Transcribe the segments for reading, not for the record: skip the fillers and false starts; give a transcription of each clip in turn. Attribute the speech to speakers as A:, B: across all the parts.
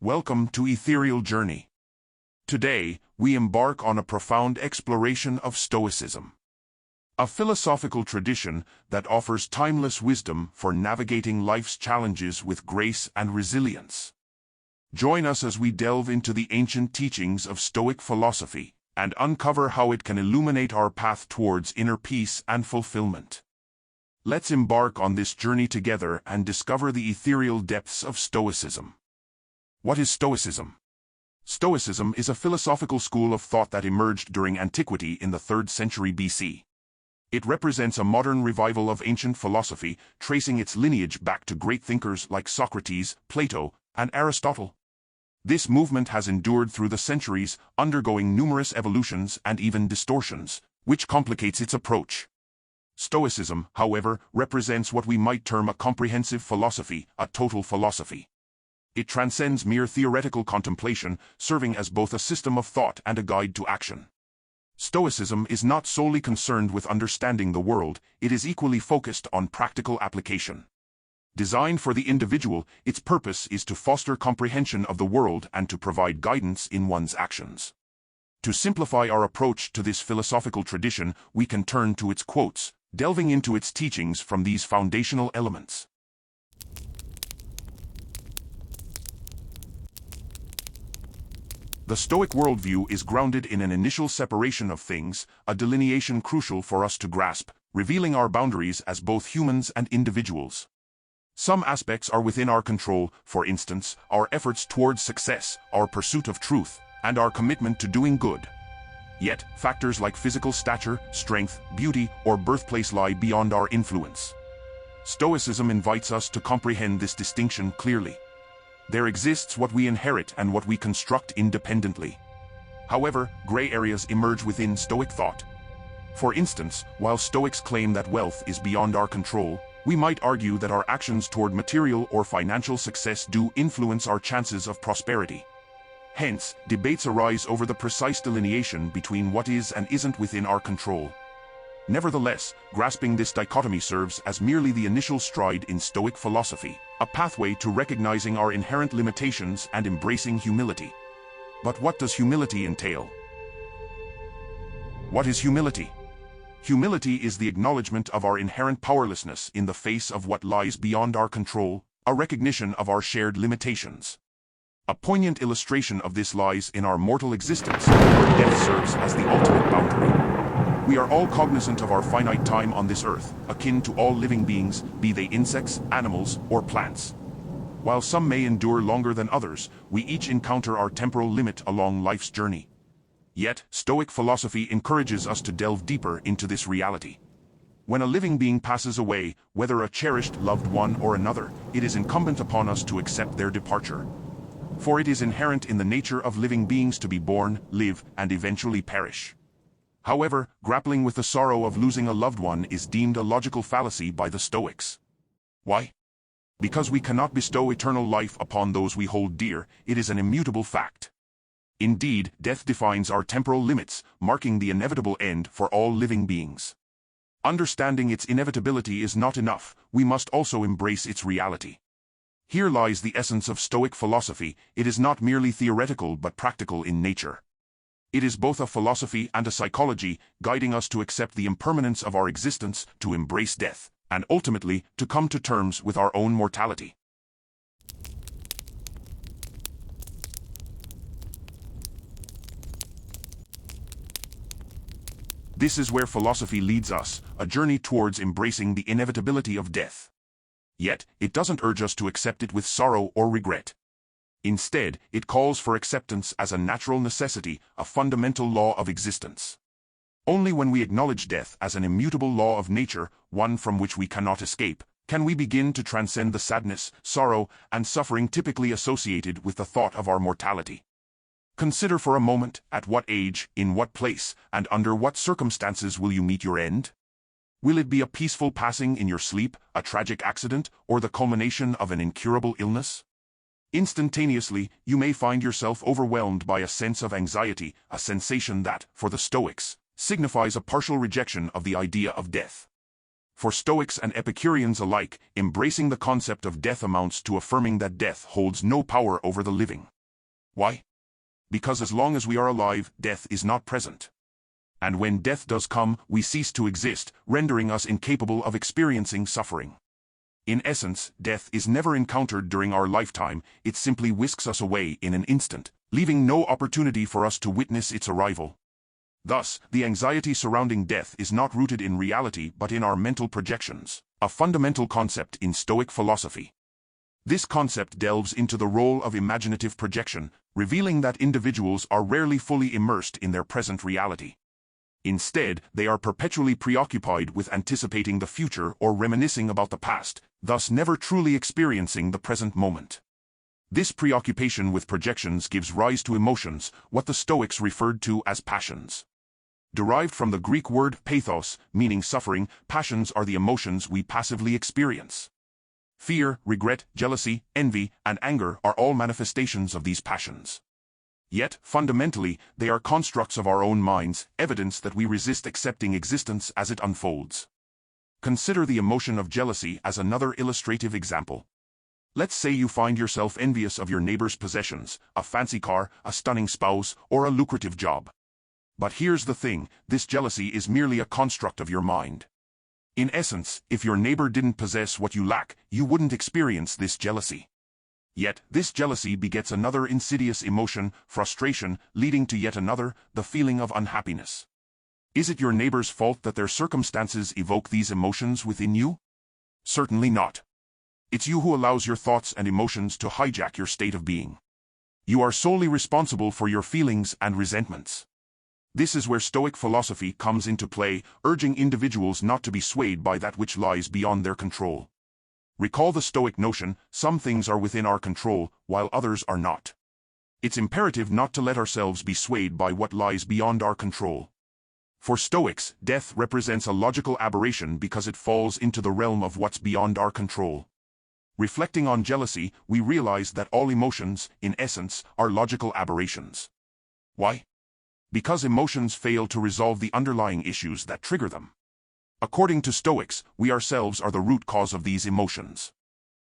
A: Welcome to Ethereal Journey. Today, we embark on a profound exploration of Stoicism, a philosophical tradition that offers timeless wisdom for navigating life's challenges with grace and resilience. Join us as we delve into the ancient teachings of Stoic philosophy and uncover how it can illuminate our path towards inner peace and fulfillment. Let's embark on this journey together and discover the ethereal depths of Stoicism. What is Stoicism? Stoicism is a philosophical school of thought that emerged during antiquity in the 3rd century BC. It represents a modern revival of ancient philosophy, tracing its lineage back to great thinkers like Socrates, Plato, and Aristotle. This movement has endured through the centuries, undergoing numerous evolutions and even distortions, which complicates its approach. Stoicism, however, represents what we might term a comprehensive philosophy, a total philosophy. It transcends mere theoretical contemplation, serving as both a system of thought and a guide to action. Stoicism is not solely concerned with understanding the world, it is equally focused on practical application. Designed for the individual, its purpose is to foster comprehension of the world and to provide guidance in one's actions. To simplify our approach to this philosophical tradition, we can turn to its quotes, delving into its teachings from these foundational elements. The Stoic worldview is grounded in an initial separation of things, a delineation crucial for us to grasp, revealing our boundaries as both humans and individuals. Some aspects are within our control, for instance, our efforts towards success, our pursuit of truth, and our commitment to doing good. Yet, factors like physical stature, strength, beauty, or birthplace lie beyond our influence. Stoicism invites us to comprehend this distinction clearly. There exists what we inherit and what we construct independently. However, gray areas emerge within Stoic thought. For instance, while Stoics claim that wealth is beyond our control, we might argue that our actions toward material or financial success do influence our chances of prosperity. Hence, debates arise over the precise delineation between what is and isn't within our control. Nevertheless, grasping this dichotomy serves as merely the initial stride in Stoic philosophy, a pathway to recognizing our inherent limitations and embracing humility. But what does humility entail? What is humility? Humility is the acknowledgement of our inherent powerlessness in the face of what lies beyond our control, a recognition of our shared limitations. A poignant illustration of this lies in our mortal existence, where death serves as the ultimate boundary. We are all cognizant of our finite time on this earth, akin to all living beings, be they insects, animals, or plants. While some may endure longer than others, we each encounter our temporal limit along life's journey. Yet, Stoic philosophy encourages us to delve deeper into this reality. When a living being passes away, whether a cherished loved one or another, it is incumbent upon us to accept their departure. For it is inherent in the nature of living beings to be born, live, and eventually perish. However, grappling with the sorrow of losing a loved one is deemed a logical fallacy by the Stoics. Why? Because we cannot bestow eternal life upon those we hold dear, it is an immutable fact. Indeed, death defines our temporal limits, marking the inevitable end for all living beings. Understanding its inevitability is not enough, we must also embrace its reality. Here lies the essence of Stoic philosophy, it is not merely theoretical but practical in nature. It is both a philosophy and a psychology, guiding us to accept the impermanence of our existence, to embrace death, and ultimately, to come to terms with our own mortality. This is where philosophy leads us, a journey towards embracing the inevitability of death. Yet, it doesn't urge us to accept it with sorrow or regret. Instead, it calls for acceptance as a natural necessity, a fundamental law of existence. Only when we acknowledge death as an immutable law of nature, one from which we cannot escape, can we begin to transcend the sadness, sorrow, and suffering typically associated with the thought of our mortality. Consider for a moment, at what age, in what place, and under what circumstances will you meet your end? Will it be a peaceful passing in your sleep, a tragic accident, or the culmination of an incurable illness? Instantaneously, you may find yourself overwhelmed by a sense of anxiety, a sensation that, for the Stoics, signifies a partial rejection of the idea of death. For Stoics and Epicureans alike, embracing the concept of death amounts to affirming that death holds no power over the living. Why? Because as long as we are alive, death is not present. And when death does come, we cease to exist, rendering us incapable of experiencing suffering. In essence, death is never encountered during our lifetime, it simply whisks us away in an instant, leaving no opportunity for us to witness its arrival. Thus, the anxiety surrounding death is not rooted in reality but in our mental projections, a fundamental concept in Stoic philosophy. This concept delves into the role of imaginative projection, revealing that individuals are rarely fully immersed in their present reality. Instead, they are perpetually preoccupied with anticipating the future or reminiscing about the past, thus never truly experiencing the present moment. This preoccupation with projections gives rise to emotions, what the Stoics referred to as passions. Derived from the Greek word pathos, meaning suffering, passions are the emotions we passively experience. Fear, regret, jealousy, envy, and anger are all manifestations of these passions. Yet, fundamentally, they are constructs of our own minds, evidence that we resist accepting existence as it unfolds. Consider the emotion of jealousy as another illustrative example. Let's say you find yourself envious of your neighbor's possessions, a fancy car, a stunning spouse, or a lucrative job. But here's the thing, this jealousy is merely a construct of your mind. In essence, if your neighbor didn't possess what you lack, you wouldn't experience this jealousy. Yet, this jealousy begets another insidious emotion, frustration, leading to yet another, the feeling of unhappiness. Is it your neighbor's fault that their circumstances evoke these emotions within you? Certainly not. It's you who allows your thoughts and emotions to hijack your state of being. You are solely responsible for your feelings and resentments. This is where Stoic philosophy comes into play, urging individuals not to be swayed by that which lies beyond their control. Recall the Stoic notion, some things are within our control, while others are not. It's imperative not to let ourselves be swayed by what lies beyond our control. For Stoics, death represents a logical aberration because it falls into the realm of what's beyond our control. Reflecting on jealousy, we realize that all emotions, in essence, are logical aberrations. Why? Because emotions fail to resolve the underlying issues that trigger them. According to Stoics, we ourselves are the root cause of these emotions.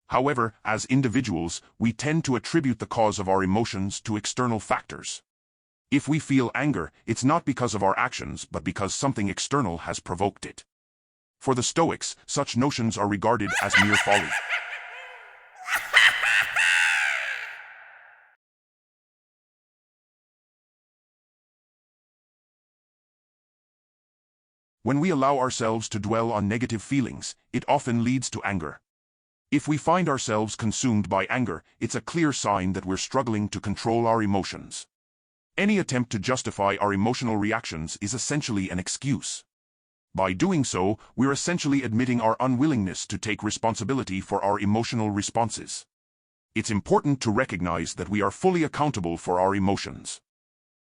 A: However, as individuals, we tend to attribute the cause of our emotions to external factors. If we feel anger, it's not because of our actions but because something external has provoked it. For the Stoics, such notions are regarded as mere folly. When we allow ourselves to dwell on negative feelings, it often leads to anger. If we find ourselves consumed by anger, it's a clear sign that we're struggling to control our emotions. Any attempt to justify our emotional reactions is essentially an excuse. By doing so, we're essentially admitting our unwillingness to take responsibility for our emotional responses. It's important to recognize that we are fully accountable for our emotions.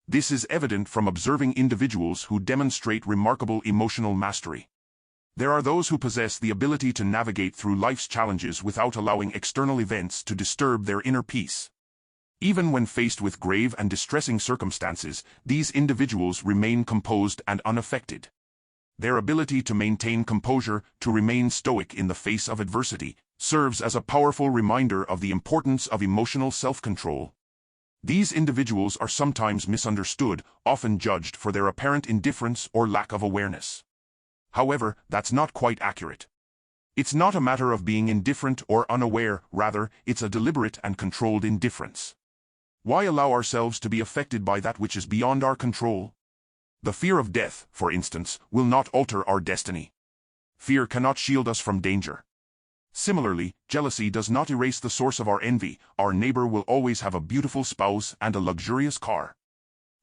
A: This is evident from observing individuals who demonstrate remarkable emotional mastery. There are those who possess the ability to navigate through life's challenges without allowing external events to disturb their inner peace. Even when faced with grave and distressing circumstances, these individuals remain composed and unaffected. Their ability to maintain composure, to remain stoic in the face of adversity, serves as a powerful reminder of the importance of emotional self-control. These individuals are sometimes misunderstood, often judged for their apparent indifference or lack of awareness. However, that's not quite accurate. It's not a matter of being indifferent or unaware, rather, it's a deliberate and controlled indifference. Why allow ourselves to be affected by that which is beyond our control? The fear of death, for instance, will not alter our destiny. Fear cannot shield us from danger. Similarly, jealousy does not erase the source of our envy. Our neighbor will always have a beautiful spouse and a luxurious car.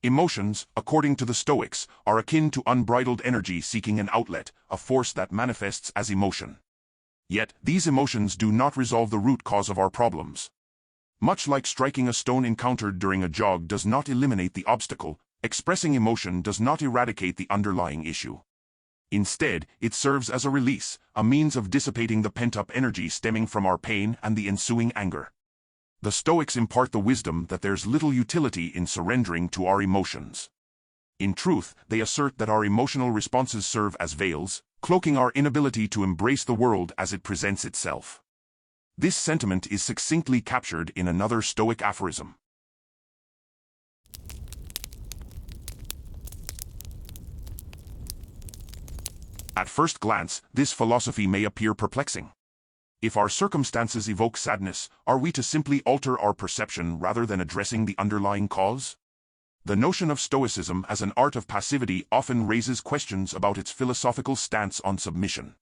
A: Emotions, according to the Stoics, are akin to unbridled energy seeking an outlet, a force that manifests as emotion. Yet, these emotions do not resolve the root cause of our problems. Much like striking a stone encountered during a jog does not eliminate the obstacle, expressing emotion does not eradicate the underlying issue. Instead, it serves as a release, a means of dissipating the pent-up energy stemming from our pain and the ensuing anger. The Stoics impart the wisdom that there's little utility in surrendering to our emotions. In truth, they assert that our emotional responses serve as veils, cloaking our inability to embrace the world as it presents itself. This sentiment is succinctly captured in another Stoic aphorism. At first glance, this philosophy may appear perplexing. If our circumstances evoke sadness, are we to simply alter our perception rather than addressing the underlying cause? The notion of Stoicism as an art of passivity often raises questions about its philosophical stance on submission.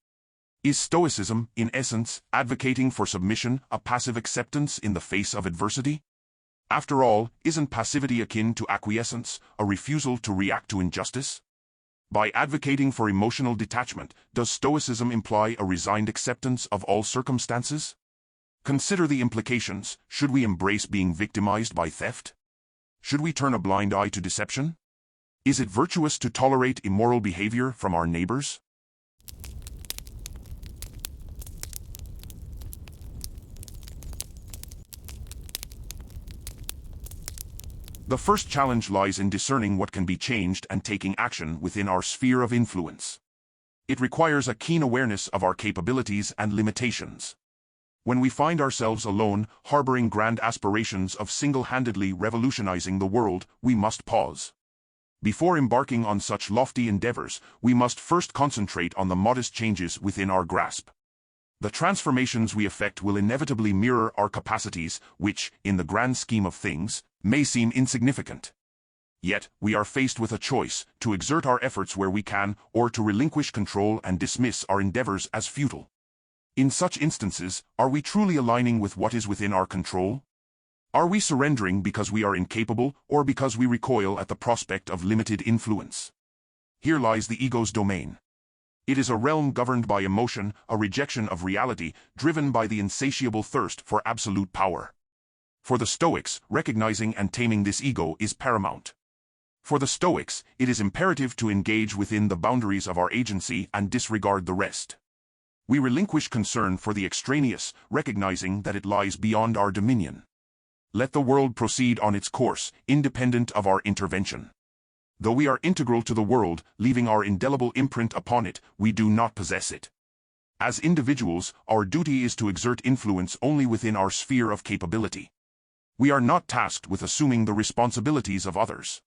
A: Is Stoicism, in essence, advocating for submission, a passive acceptance in the face of adversity? After all, isn't passivity akin to acquiescence, a refusal to react to injustice? By advocating for emotional detachment, does Stoicism imply a resigned acceptance of all circumstances? Consider the implications. Should we embrace being victimized by theft? Should we turn a blind eye to deception? Is it virtuous to tolerate immoral behavior from our neighbors? The first challenge lies in discerning what can be changed and taking action within our sphere of influence. It requires a keen awareness of our capabilities and limitations. When we find ourselves alone, harboring grand aspirations of single-handedly revolutionizing the world, we must pause. Before embarking on such lofty endeavors, we must first concentrate on the modest changes within our grasp. The transformations we effect will inevitably mirror our capacities, which, in the grand scheme of things, may seem insignificant. Yet, we are faced with a choice: to exert our efforts where we can, or to relinquish control and dismiss our endeavors as futile. In such instances, are we truly aligning with what is within our control? Are we surrendering because we are incapable, or because we recoil at the prospect of limited influence? Here lies the ego's domain. It is a realm governed by emotion, a rejection of reality, driven by the insatiable thirst for absolute power. For the Stoics, recognizing and taming this ego is paramount. For the Stoics, it is imperative to engage within the boundaries of our agency and disregard the rest. We relinquish concern for the extraneous, recognizing that it lies beyond our dominion. Let the world proceed on its course, independent of our intervention. Though we are integral to the world, leaving our indelible imprint upon it, we do not possess it. As individuals, our duty is to exert influence only within our sphere of capability. We are not tasked with assuming the responsibilities of others.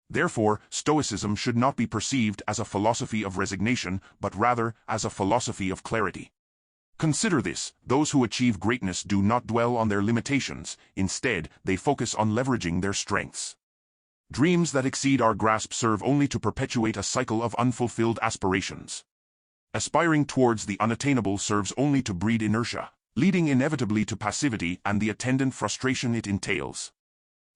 A: Therefore, Stoicism should not be perceived as a philosophy of resignation, but rather as a philosophy of clarity. Consider this: those who achieve greatness do not dwell on their limitations, instead, they focus on leveraging their strengths. Dreams that exceed our grasp serve only to perpetuate a cycle of unfulfilled aspirations. Aspiring towards the unattainable serves only to breed inertia, leading inevitably to passivity and the attendant frustration it entails.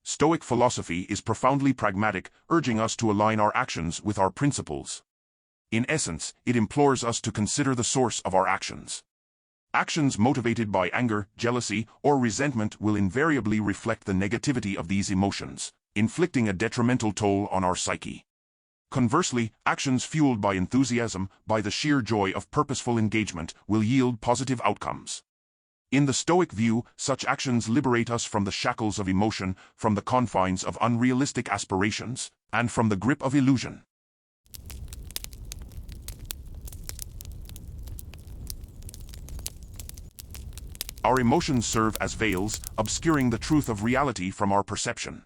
A: Stoic philosophy is profoundly pragmatic, urging us to align our actions with our principles. In essence, it implores us to consider the source of our actions. Actions motivated by anger, jealousy, or resentment will invariably reflect the negativity of these emotions, inflicting a detrimental toll on our psyche. Conversely, actions fueled by enthusiasm, by the sheer joy of purposeful engagement, will yield positive outcomes. In the Stoic view, such actions liberate us from the shackles of emotion, from the confines of unrealistic aspirations, and from the grip of illusion. Our emotions serve as veils, obscuring the truth of reality from our perception.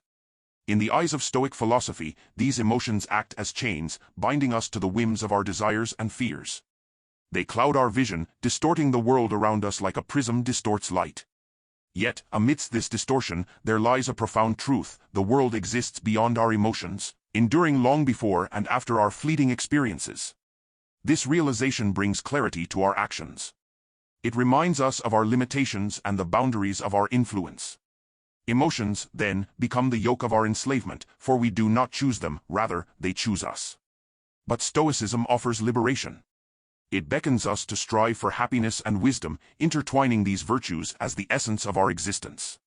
A: In the eyes of Stoic philosophy, these emotions act as chains, binding us to the whims of our desires and fears. They cloud our vision, distorting the world around us like a prism distorts light. Yet, amidst this distortion, there lies a profound truth: the world exists beyond our emotions, enduring long before and after our fleeting experiences. This realization brings clarity to our actions. It reminds us of our limitations and the boundaries of our influence. Emotions, then, become the yoke of our enslavement, for we do not choose them, rather, they choose us. But Stoicism offers liberation. It beckons us to strive for happiness and wisdom, intertwining these virtues as the essence of our existence.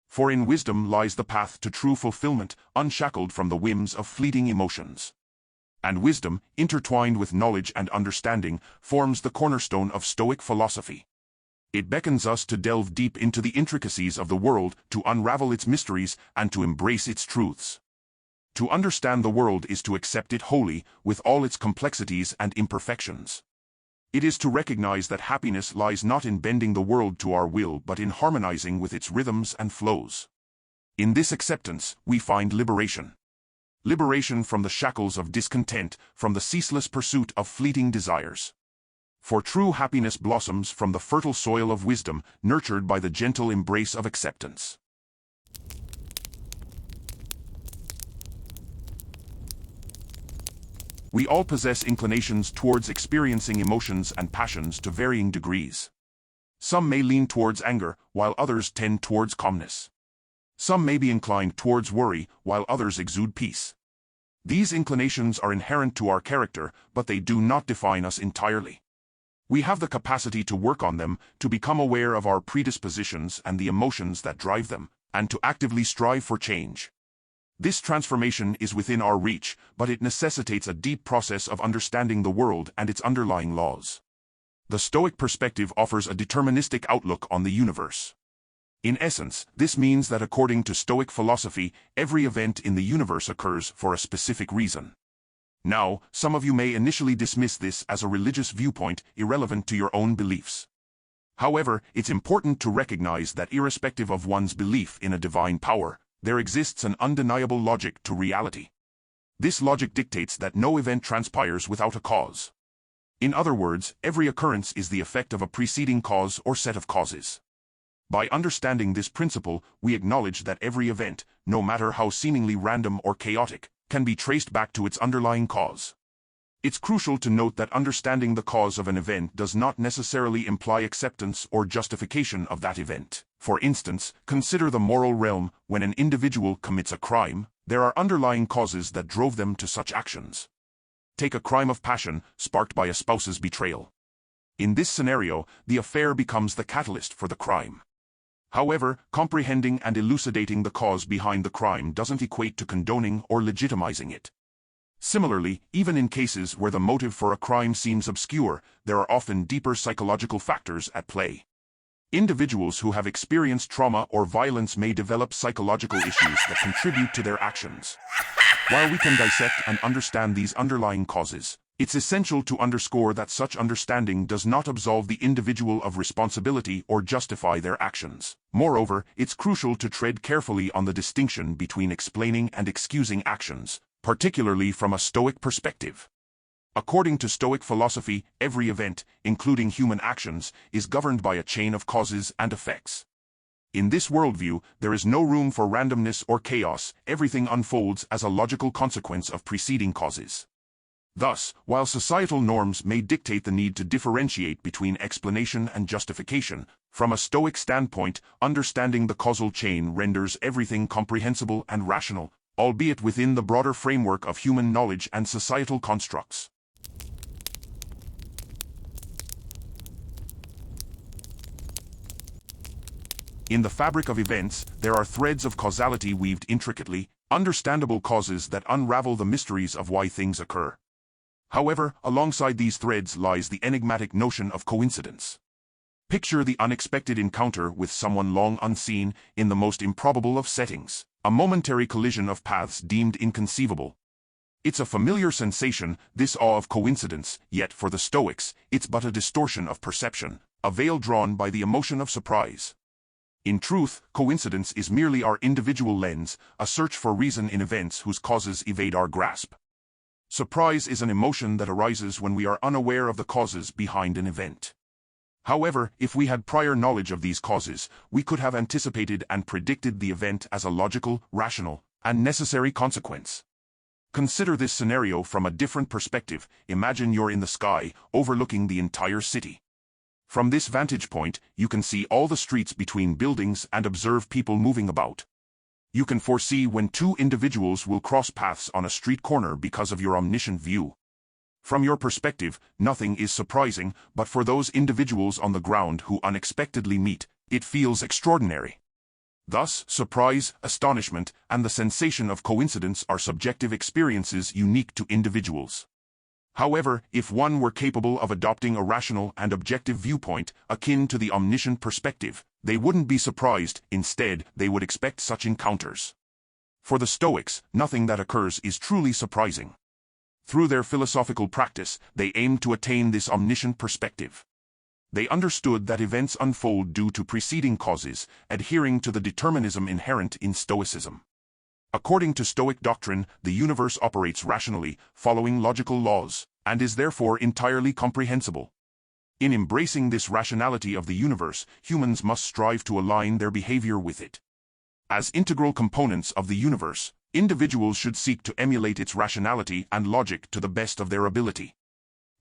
A: For in wisdom lies the path to true fulfillment, unshackled from the whims of fleeting emotions. And wisdom, intertwined with knowledge and understanding, forms the cornerstone of Stoic philosophy. It beckons us to delve deep into the intricacies of the world, to unravel its mysteries, and to embrace its truths. To understand the world is to accept it wholly, with all its complexities and imperfections. It is to recognize that happiness lies not in bending the world to our will but in harmonizing with its rhythms and flows. In this acceptance, we find liberation. Liberation from the shackles of discontent, from the ceaseless pursuit of fleeting desires. For true happiness blossoms from the fertile soil of wisdom, nurtured by the gentle embrace of acceptance. We all possess inclinations towards experiencing emotions and passions to varying degrees. Some may lean towards anger, while others tend towards calmness. Some may be inclined towards worry, while others exude peace. These inclinations are inherent to our character, but they do not define us entirely. We have the capacity to work on them, to become aware of our predispositions and the emotions that drive them, and to actively strive for change. This transformation is within our reach, but it necessitates a deep process of understanding the world and its underlying laws. The Stoic perspective offers a deterministic outlook on the universe. In essence, this means that according to Stoic philosophy, every event in the universe occurs for a specific reason. Now, some of you may initially dismiss this as a religious viewpoint irrelevant to your own beliefs. However, it's important to recognize that irrespective of one's belief in a divine power, there exists an undeniable logic to reality. This logic dictates that no event transpires without a cause. In other words, every occurrence is the effect of a preceding cause or set of causes. By understanding this principle, we acknowledge that every event, no matter how seemingly random or chaotic, can be traced back to its underlying cause. It's crucial to note that understanding the cause of an event does not necessarily imply acceptance or justification of that event. For instance, consider the moral realm. When an individual commits a crime, there are underlying causes that drove them to such actions. Take a crime of passion, sparked by a spouse's betrayal. In this scenario, the affair becomes the catalyst for the crime. However, comprehending and elucidating the cause behind the crime doesn't equate to condoning or legitimizing it. Similarly, even in cases where the motive for a crime seems obscure, there are often deeper psychological factors at play. Individuals who have experienced trauma or violence may develop psychological issues that contribute to their actions. While we can dissect and understand these underlying causes, it's essential to underscore that such understanding does not absolve the individual of responsibility or justify their actions. Moreover, it's crucial to tread carefully on the distinction between explaining and excusing actions, particularly from a Stoic perspective. According to Stoic philosophy, every event, including human actions, is governed by a chain of causes and effects. In this worldview, there is no room for randomness or chaos. Everything unfolds as a logical consequence of preceding causes. Thus, while societal norms may dictate the need to differentiate between explanation and justification, from a Stoic standpoint, understanding the causal chain renders everything comprehensible and rational, albeit within the broader framework of human knowledge and societal constructs. In the fabric of events, there are threads of causality weaved intricately, understandable causes that unravel the mysteries of why things occur. However, alongside these threads lies the enigmatic notion of coincidence. Picture the unexpected encounter with someone long unseen, in the most improbable of settings, a momentary collision of paths deemed inconceivable. It's a familiar sensation, this awe of coincidence, yet for the Stoics, it's but a distortion of perception, a veil drawn by the emotion of surprise. In truth, coincidence is merely our individual lens, a search for reason in events whose causes evade our grasp. Surprise is an emotion that arises when we are unaware of the causes behind an event. However, if we had prior knowledge of these causes, we could have anticipated and predicted the event as a logical, rational, and necessary consequence. Consider this scenario from a different perspective. Imagine you're in the sky, overlooking the entire city. From this vantage point, you can see all the streets between buildings and observe people moving about. You can foresee when two individuals will cross paths on a street corner because of your omniscient view. From your perspective, nothing is surprising, but for those individuals on the ground who unexpectedly meet, it feels extraordinary. Thus, surprise, astonishment, and the sensation of coincidence are subjective experiences unique to individuals. However, if one were capable of adopting a rational and objective viewpoint, akin to the omniscient perspective, they wouldn't be surprised. Instead, they would expect such encounters. For the Stoics, nothing that occurs is truly surprising. Through their philosophical practice, they aimed to attain this omniscient perspective. They understood that events unfold due to preceding causes, adhering to the determinism inherent in Stoicism. According to Stoic doctrine, the universe operates rationally, following logical laws, and is therefore entirely comprehensible. In embracing this rationality of the universe, humans must strive to align their behavior with it. As integral components of the universe, individuals should seek to emulate its rationality and logic to the best of their ability.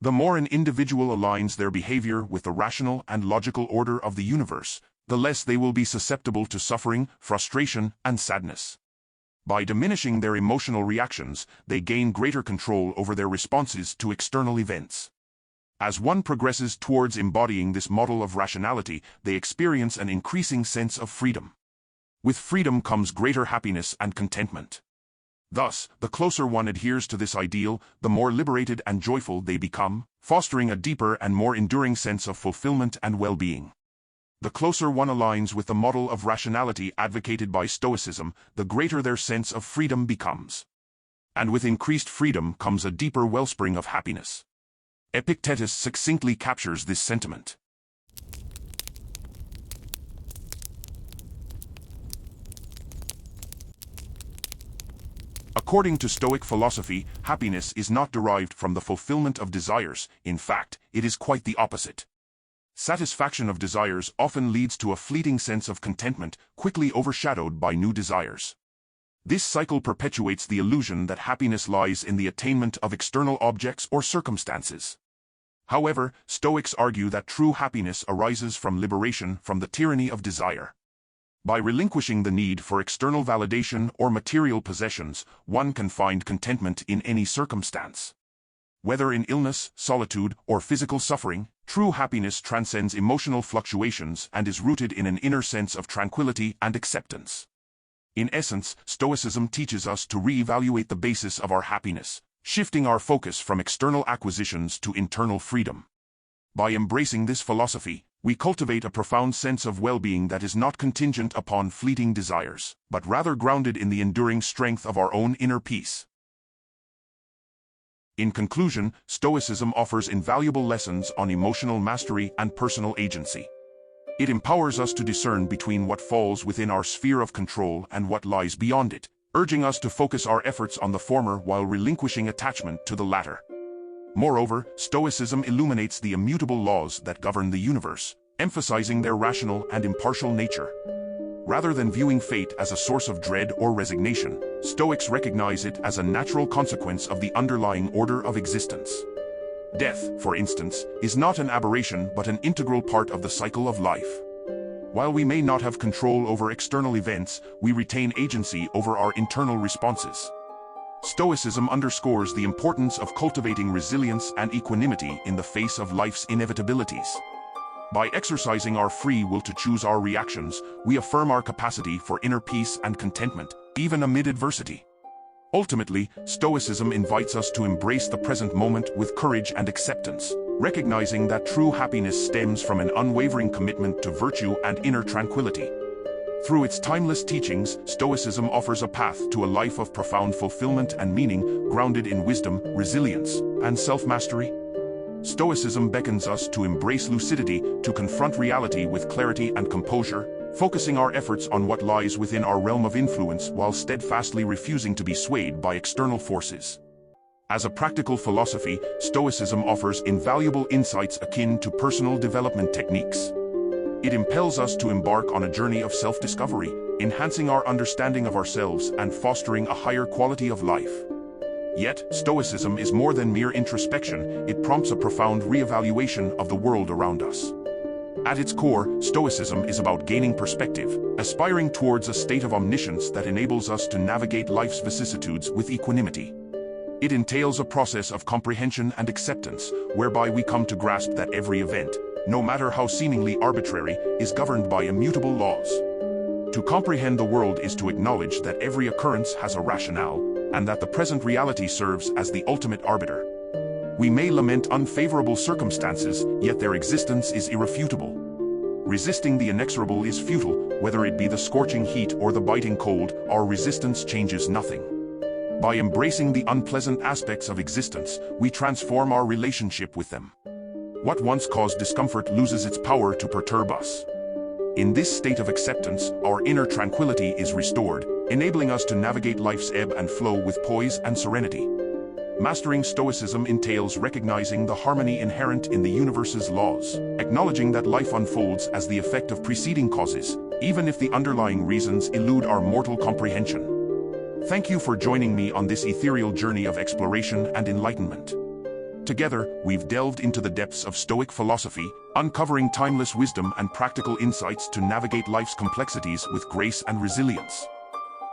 A: The more an individual aligns their behavior with the rational and logical order of the universe, the less they will be susceptible to suffering, frustration, and sadness. By diminishing their emotional reactions, they gain greater control over their responses to external events. As one progresses towards embodying this model of rationality, they experience an increasing sense of freedom. With freedom comes greater happiness and contentment. Thus, the closer one adheres to this ideal, the more liberated and joyful they become, fostering a deeper and more enduring sense of fulfillment and well-being. The closer one aligns with the model of rationality advocated by Stoicism, the greater their sense of freedom becomes. And with increased freedom comes a deeper wellspring of happiness. Epictetus succinctly captures this sentiment. According to Stoic philosophy, happiness is not derived from the fulfillment of desires. In fact, it is quite the opposite. Satisfaction of desires often leads to a fleeting sense of contentment, quickly overshadowed by new desires. This cycle perpetuates the illusion that happiness lies in the attainment of external objects or circumstances. However, Stoics argue that true happiness arises from liberation from the tyranny of desire. By relinquishing the need for external validation or material possessions, one can find contentment in any circumstance. Whether in illness, solitude, or physical suffering, true happiness transcends emotional fluctuations and is rooted in an inner sense of tranquility and acceptance. In essence, Stoicism teaches us to re-evaluate the basis of our happiness, shifting our focus from external acquisitions to internal freedom. By embracing this philosophy, we cultivate a profound sense of well-being that is not contingent upon fleeting desires, but rather grounded in the enduring strength of our own inner peace. In conclusion, Stoicism offers invaluable lessons on emotional mastery and personal agency. It empowers us to discern between what falls within our sphere of control and what lies beyond it, urging us to focus our efforts on the former while relinquishing attachment to the latter. Moreover, Stoicism illuminates the immutable laws that govern the universe, emphasizing their rational and impartial nature. Rather than viewing fate as a source of dread or resignation, Stoics recognize it as a natural consequence of the underlying order of existence. Death, for instance, is not an aberration but an integral part of the cycle of life. While we may not have control over external events, we retain agency over our internal responses. Stoicism underscores the importance of cultivating resilience and equanimity in the face of life's inevitabilities. By exercising our free will to choose our reactions, we affirm our capacity for inner peace and contentment, even amid adversity. Ultimately, Stoicism invites us to embrace the present moment with courage and acceptance, recognizing that true happiness stems from an unwavering commitment to virtue and inner tranquility. Through its timeless teachings, Stoicism offers a path to a life of profound fulfillment and meaning, grounded in wisdom, resilience, and self-mastery. Stoicism beckons us to embrace lucidity, to confront reality with clarity and composure, focusing our efforts on what lies within our realm of influence while steadfastly refusing to be swayed by external forces. As a practical philosophy, Stoicism offers invaluable insights akin to personal development techniques. It impels us to embark on a journey of self-discovery, enhancing our understanding of ourselves and fostering a higher quality of life. Yet, Stoicism is more than mere introspection. It prompts a profound re-evaluation of the world around us. At its core, Stoicism is about gaining perspective, aspiring towards a state of omniscience that enables us to navigate life's vicissitudes with equanimity. It entails a process of comprehension and acceptance, whereby we come to grasp that every event, no matter how seemingly arbitrary, is governed by immutable laws. To comprehend the world is to acknowledge that every occurrence has a rationale, and that the present reality serves as the ultimate arbiter. We may lament unfavorable circumstances, yet their existence is irrefutable. Resisting the inexorable is futile, whether it be the scorching heat or the biting cold, our resistance changes nothing. By embracing the unpleasant aspects of existence, we transform our relationship with them. What once caused discomfort loses its power to perturb us. In this state of acceptance, our inner tranquility is restored, enabling us to navigate life's ebb and flow with poise and serenity. Mastering Stoicism entails recognizing the harmony inherent in the universe's laws, acknowledging that life unfolds as the effect of preceding causes, even if the underlying reasons elude our mortal comprehension. Thank you for joining me on this ethereal journey of exploration and enlightenment. Together, we've delved into the depths of Stoic philosophy, uncovering timeless wisdom and practical insights to navigate life's complexities with grace and resilience.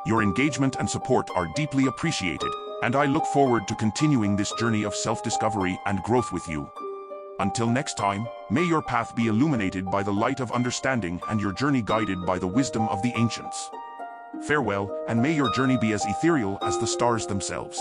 A: Your engagement and support are deeply appreciated, and I look forward to continuing this journey of self-discovery and growth with you. Until next time, may your path be illuminated by the light of understanding and your journey guided by the wisdom of the ancients. Farewell, and may your journey be as ethereal as the stars themselves.